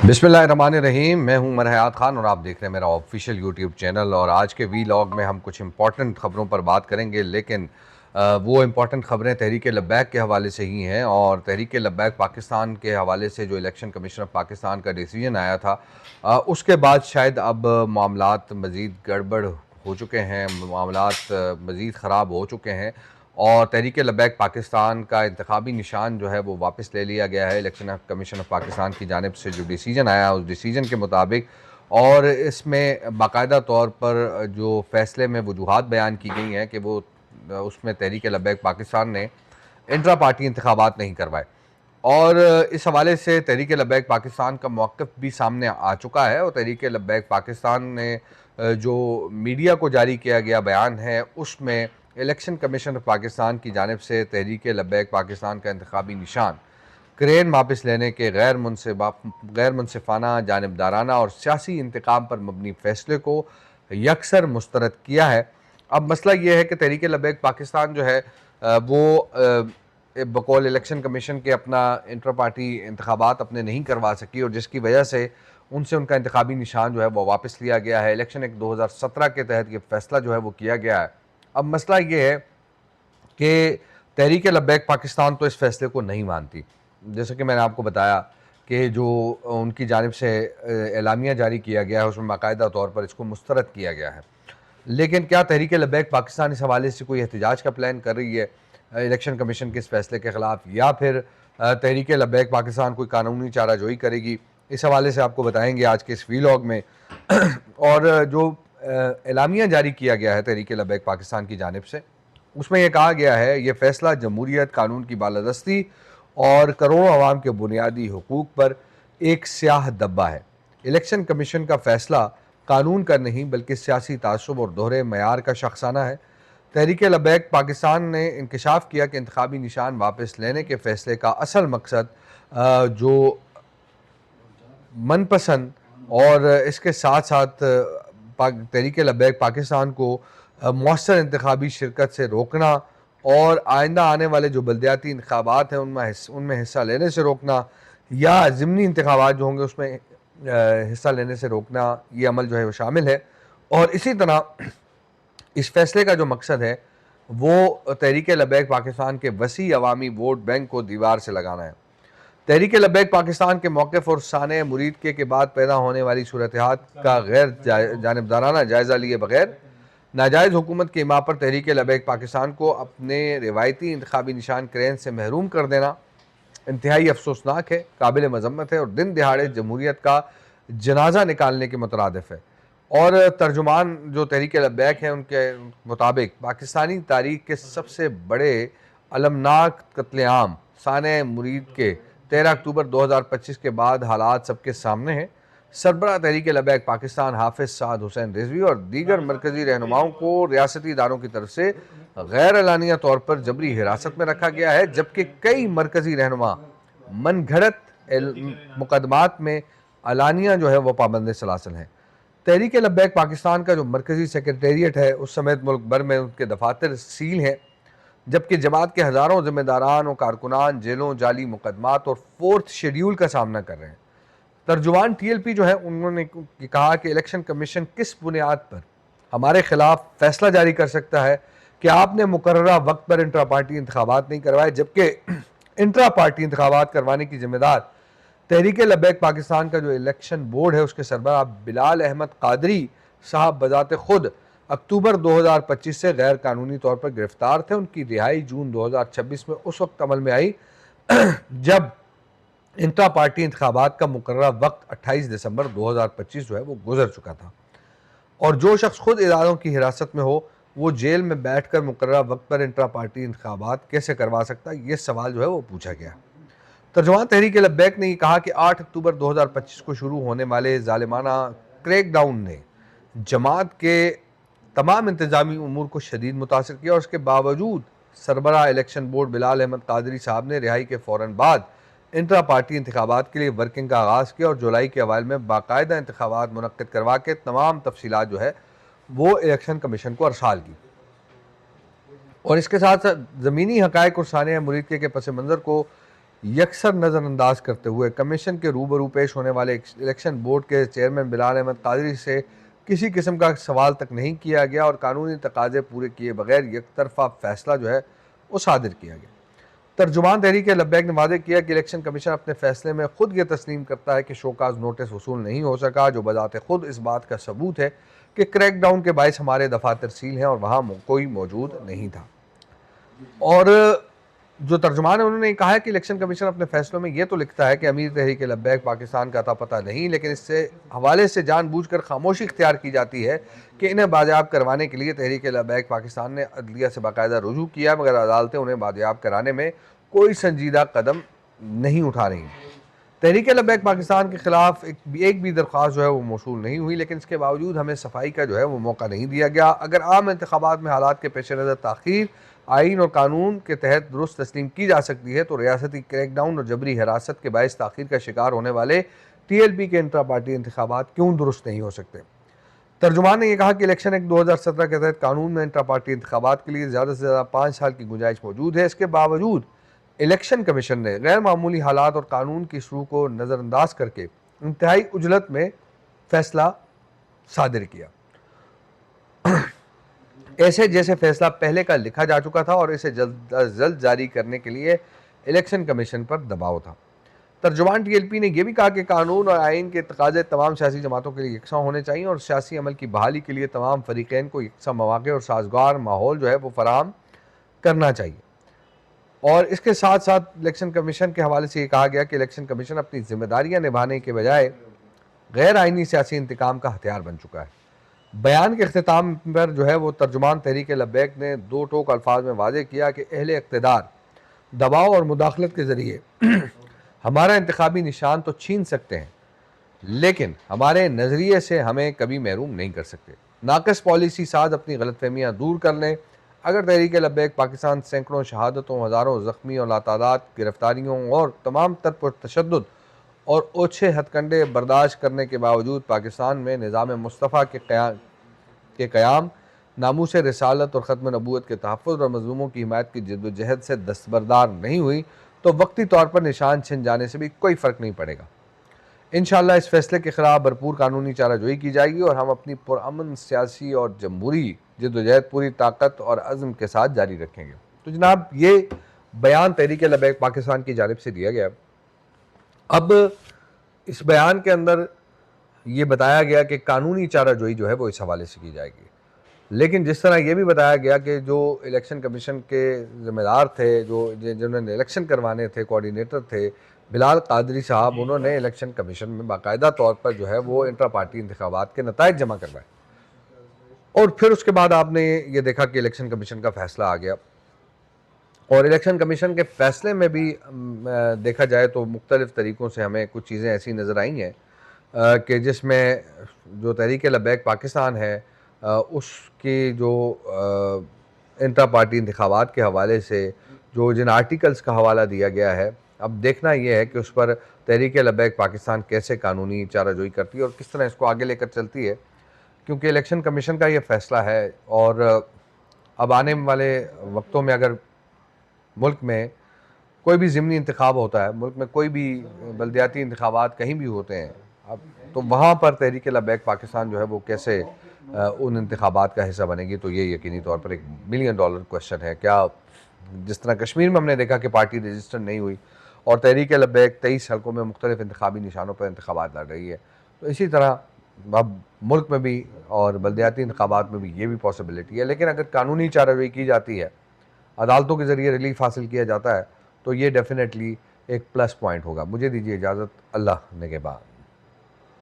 बिस्मिल्लाहिर्रहमानिर्रहीम। मैं हूं मरहयात ख़ान और आप देख रहे हैं मेरा ऑफिशियल यूट्यूब चैनल। और आज के वीलॉग में हम कुछ इंपॉर्टेंट ख़बरों पर बात करेंगे, लेकिन वो इम्पॉर्टेंट ख़बरें तहरीक लब्बैक के हवाले से ही हैं। और तहरीक लब्बैक पाकिस्तान के हवाले से जो इलेक्शन कमीशन ऑफ पाकिस्तान का डिसीजन आया था, उसके बाद शायद अब मामलात मज़ीद गड़बड़ हो चुके हैं, मामलात मज़ीद ख़राब हो चुके हैं और तहरीक लब्बैक पाकिस्तान का इंतखाबी निशान जो है वो वापस ले लिया गया है। इलेक्शन कमीशन ऑफ पाकिस्तान की जानिब से जो डिसीजन आया उस डिसीजन के मुताबिक, और इसमें बाकायदा तौर पर जो फ़ैसले में वजूहात बयान की गई हैं कि वो उसमें तहरीक लब्बैक पाकिस्तान ने इंट्रा पार्टी इंतखाबात नहीं करवाए। और इस हवाले से तहरीक लब्बैक पाकिस्तान का मौक़िफ़ भी सामने आ चुका है। और तहरीक लब्बैक पाकिस्तान ने जो मीडिया को जारी किया गया बयान है उसमें इलेक्शन कमीशन ऑफ पाकिस्तान की जानिब से तहरीक लब्बैक पाकिस्तान का इंतखाबी निशान क्रेन वापस लेने के गैर मुनसिफाना, जानिबदाराना और सियासी इंतकाम पर मबनी फ़ैसले को यकसर मुस्तरद किया है। अब मसला ये है कि तहरीक लब्बैक पाकिस्तान जो है वो बकौल इलेक्शन कमीशन के अपना इंटर पार्टी इंतखाबात अपने नहीं करवा सकी, और जिसकी वजह से उनसे उनका इंतखाबी निशान जो है वो वापस लिया गया है। इलेक्शन एक 2017 के तहत ये फ़ैसला जो है वो किया गया है। अब मसला ये है कि तहरीक लब्बैक पाकिस्तान तो इस फ़ैसले को नहीं मानती। जैसे कि मैंने आपको बताया कि जो उनकी जानिब से एलामिया जारी किया गया है उसमें बाकायदा तौर पर इसको मुस्तरद किया गया है। लेकिन क्या तहरीक लब्बैक पाकिस्तान इस हवाले से कोई एहतजाज का प्लान कर रही है इलेक्शन कमीशन के इस फ़ैसले के ख़िलाफ़, या फिर तहरीक लब्बैक पाकिस्तान कोई कानूनी चाराजोई करेगी? इस हवाले से आपको बताएंगे आज के इस वीलॉग में। और जो एलामिया जारी किया गया है तहरीक लब्बैक पाकिस्तान की जानिब से, उसमें यह कहा गया है ये फ़ैसला जमहूरियत, कानून की बालादस्ती और करोड़ों अवाम के बुनियादी हकूक़ पर एक स्याह धब्बा है। इलेक्शन कमीशन का फ़ैसला कानून का नहीं बल्कि सियासी तासुब और दोहरे मयार का शख्साना है। तहरीक लब्बैक पाकिस्तान ने इंकशाफ किया कि इंतखाबी निशान वापस लेने के फ़ैसले का असल मकसद जो मनपसंद और इसके साथ साथ तहरीक लब्बैक पाकिस्तान को मौसर इंतखाबी शिरकत से रोकना और आइंदा आने वाले जो बल्दियाती इंतखाबात हैं उनमें हिस्सा लेने से रोकना, या ज़िमनी इंतखाबात जो होंगे उसमें हिस्सा लेने से रोकना, ये अमल जो है वो शामिल है। और इसी तरह इस फ़ैसले का जो मकसद है वो तहरीक लब्बैक पाकिस्तान के वसी अवामी वोट बैंक को दीवार से लगाना है। तहरीक लब्बैक पाकिस्तान के मौक़िफ़ और साने मुरीद के बाद पैदा होने वाली सूरत-ए-हाल का गैर जानिबदाराना जायज़ा लिए बगैर नाजायज़ हुकूमत की इमा पर तहरीक लब्बैक पाकिस्तान को अपने रिवायती इंतखाबी निशान क्रेन से महरूम कर देना इंतहाई अफसोसनाक है, काबिल मज़म्मत है और दिन दिहाड़े जमहूरियत का जनाजा निकालने के मुतरादिफ है। और तर्जुमान जो तहरीक लब्बैक हैं उनके मुताबिक पाकिस्तानी तारीख के सबसे बड़े अलमनाक कत्लेआम साने मुरीद के 13 अक्टूबर 2025 के बाद हालात सबके सामने हैं। सरबराह तहरीक लब्बैक पाकिस्तान हाफिज़ साद हुसैन रिजवी और दीगर मरकज़ी रहनुमाओं को रियासती इदारों की तरफ से गैर एलानिया तौर पर जबरी हिरासत में रखा गया है, जबकि कई मरकज़ी रहनुमा मन घड़त मुकदमात में अलानिया जो है वह पाबंद सलासल हैं। तहरीक लब्बैक पाकिस्तान का जो मरकज़ी सेक्रेटेरिएट है उस समेत मुल्क भर में उनके दफातर सील हैं, जबकि जमात के हज़ारों ज़िम्मेदारान और कारकुनान जेलों, जाली मुकदमात और 4th शेड्यूल का सामना कर रहे हैं। तर्जुमान TLP जो है उन्होंने कहा कि इलेक्शन कमीशन किस बुनियाद पर हमारे खिलाफ फैसला जारी कर सकता है कि आपने मुकर्ररा वक्त पर इंट्रा पार्टी इंतखाबात नहीं करवाए, जबकि इंट्रा पार्टी इंतखाबात करवाने की जिम्मेदार तहरीक लब्बैक पाकिस्तान का जो इलेक्शन बोर्ड है उसके सरबराह बिलाल अहमद कादरी साहब बजाते खुद अक्टूबर 2025 से गैर कानूनी तौर पर गिरफ्तार थे। उनकी रिहाई जून 2026 में उस वक्त अमल में आई जब इंट्रा पार्टी इंतखाबात का मुकर्ररा वक्त 28 दिसंबर 2025 जो है वो गुजर चुका था। और जो शख्स खुद इदारों की हिरासत में हो वो जेल में बैठ कर मुकर्ररा वक्त पर इंट्रा पार्टी इंतखाबात कैसे करवा सकता है, ये सवाल जो है वो पूछा गया। तर्जुमान तहरीक लब्बैक ने कहा कि 8 अक्टूबर 2025 को शुरू होने वाले जालिमाना क्रैकडाउन ने जमात के तमाम इंतजामी उमूर को शदीद मुतासर किया और उसके बावजूद सरबराह इलेक्शन बोर्ड बिलाल अहमद कादरी साहब ने रिहाई के फ़ौरन बाद इंट्रा पार्टी इंतखाबात के लिए वर्किंग का आगाज़ किया और जुलाई के अवाइल में बाकायदा इंतखाबात मुनक्किद करवा के तमाम तफसीलात जो है वो इलेक्शन कमीशन को अरसाल की। और इसके साथ साथ ज़मीनी हक़ाइक़ और सानिया मुरीद के पस मंज़र को यकसर नज़रअंदाज करते हुए कमीशन के रूबरू पेश होने वाले इलेक्शन बोर्ड के चेयरमैन बिलाल अहमद कादरी से किसी किस्म का सवाल तक नहीं किया गया और कानूनी तकाजे पूरे किए बगैर यकतरफा फैसला जो है वो सादिर किया गया। तर्जुमान तहरीक लब्बैक ने वादे किया कि इलेक्शन कमीशन अपने फैसले में खुद ये तस्लीम करता है कि शोकाज नोटिस वसूल नहीं हो सका, जो बजाते खुद इस बात का सबूत है कि क्रैकडाउन के बायस हमारे दफातर सील हैं और वहाँ कोई मौजूद नहीं था। और जो तर्जुमान है उन्होंने कहा है कि इलेक्शन कमीशन अपने फैसलों में ये तो लिखता है कि अमीर तहरीक लब्बैक पाकिस्तान का अता पता नहीं, लेकिन इससे हवाले से जानबूझकर खामोशी इख्तियार की जाती है कि इन्हें बाजियाब करवाने के लिए तहरीक लब्बैक पाकिस्तान ने अदलिया से बाकायदा रुजू किया, मगर अदालतें उन्हें बाजियाब कराने में कोई संजीदा कदम नहीं उठा रही। तहरीक लब्बैक पाकिस्तान के खिलाफ एक भी दरख्वास्त जो है वो मौसूल नहीं हुई, लेकिन इसके बावजूद हमें सफाई का जो है वो मौका नहीं दिया गया। अगर आम इंतखाबात में हालात के पेश नज़र ताख़ीर आइन और कानून के तहत दुरुस्त तस्लीम की जा सकती है, तो रियासती क्रैकडाउन और जबरी हिरासत के बायस ताख़ीर का शिकार होने वाले TLP के इंट्रा पार्टी इंतखाबात क्यों दुरुस्त नहीं हो सकते। तर्जुमान ने यह कहा कि इलेक्शन एक्ट 2017 के तहत कानून में इंट्रा पार्टी इंतखाबात के लिए ज़्यादा से ज़्यादा 5 साल की गुंजाइश मौजूद है। इसके बावजूद इलेक्शन कमीशन ने गैर मामूली हालात और कानून की शुरू को नज़रअंदाज करके इंतहाई उजलत में फैसला सादिर किया, ऐसे जैसे फैसला पहले का लिखा जा चुका था और इसे जल्द अज जल्द जारी करने के लिए इलेक्शन कमीशन पर दबाव था। तर्जुमान TLP ने यह भी कहा कि कानून और आइन के तकाजे तमाम सियासी जमातों के लिए यकसा होने चाहिए और सियासी अमल की बहाली के लिए तमाम फरीकैन को यकसा मौक़े और साजगार माहौल जो है वो फराहम करना चाहिए। और इसके साथ साथ इलेक्शन कमीशन के हवाले से ये कहा गया कि इलेक्शन कमीशन अपनी जिम्मेदारियां निभाने के बजाय गैर आइनी सियासी इंतकाम का हथियार बन चुका है। बयान के अख्तिताम पर जो है वो तर्जुमान तहरीक लब्बैक ने दो टोक अल्फाज में वाज़ेह किया कि अहले इक़्तिदार दबाव और मुदाखलत के ज़रिए हमारा इंतखाबी निशान तो छीन सकते हैं, लेकिन हमारे नज़रिए से हमें कभी महरूम नहीं कर सकते। नाक़िस पॉलिसी साज अपनी गलतफहमियाँ दूर कर लें। अगर तहरीक लब्बैक पाकिस्तान सैकड़ों शहादतों, हज़ारों ज़ख्मी और लातादाद गिरफ्तारियों और तमाम तर तशद्दुद और ओछे हथकंडे बर्दाश्त करने के बावजूद पाकिस्तान में निज़ाम मुस्तफ़ा के क़याम, नामूस रिसालत और ख़त्म नबूवत के तहफ़्फ़ुज़ और मज़लूमों की हिमायत की जद्दोजहद से दस्तबरदार नहीं हुई, तो वक्ती तौर पर निशान छिन जाने से भी कोई फ़र्क नहीं पड़ेगा। इंशाअल्लाह इस फैसले के ख़िलाफ़ भरपूर कानूनी चाराजोई की जाएगी और हम अपनी पुरअमन सियासी और जमहूरी जद्दोजहद पूरी ताकत और अज़्म के साथ जारी रखेंगे। तो जनाब ये बयान तहरीक लब्बैक पाकिस्तान की जानिब से दिया गया। अब इस बयान के अंदर ये बताया गया कि कानूनी चाराजोई जो है वो इस हवाले से की जाएगी, लेकिन जिस तरह ये भी बताया गया कि जो इलेक्शन कमीशन के ज़िम्मेदार थे, जिन्होंने इलेक्शन करवाने थे, कोऑर्डिनेटर थे बिलाल कादरी साहब, उन्होंने इलेक्शन कमीशन में बाकायदा तौर पर जो है वो इंट्रा पार्टी इंतखाबात के नताइज जमा करवाए और फिर उसके बाद आपने ये देखा कि इलेक्शन कमीशन का फैसला आ गया। और इलेक्शन कमीशन के फ़ैसले में भी देखा जाए तो मुख्तलिफ़ तरीक़ों से हमें कुछ चीज़ें ऐसी नज़र आई हैं कि जिसमें जो तहरीक लब्बैक पाकिस्तान है उसकी जो इंट्रा पार्टी इंतखाबात के हवाले से जो जिन आर्टिकल्स का हवाला दिया गया है, अब देखना यह है कि उस पर तहरीक लब्बैक पाकिस्तान कैसे कानूनी चाराजोई करती है और किस तरह इसको आगे लेकर चलती है, क्योंकि इलेक्शन कमीशन का ये फ़ैसला है। और अब आने वाले वक्तों में अगर मुल्क में कोई भी ज़िमनी इंतखाब होता है, मुल्क में कोई भी बल्दियाती इंतखाबात कहीं भी होते हैं, अब तो वहाँ पर तहरीक लब्बैक पाकिस्तान जो है वो कैसे उन इंतखाबात का हिस्सा बनेगी, तो ये यकीनी तौर पर एक $1 मिलियन क्वेश्चन है। क्या जिस तरह कश्मीर में हमने देखा कि पार्टी रजिस्टर नहीं हुई और तहरीक लब्बैक 23 हल्कों में मुख्तलिफ इंतखाबी निशानों पर इंतखाबात लड़ रही है, तो इसी तरह अब मुल्क में भी और बल्दियाती इंतखाबात में भी ये भी पॉसिबिलिटी है। लेकिन अगर कानूनी चाराजोई की जाती है, अदालतों के ज़रिए रिलीफ हासिल किया जाता है, तो ये डेफिनेटली एक प्लस पॉइंट होगा। मुझे दीजिए इजाज़त। अल्लाह निगहबान।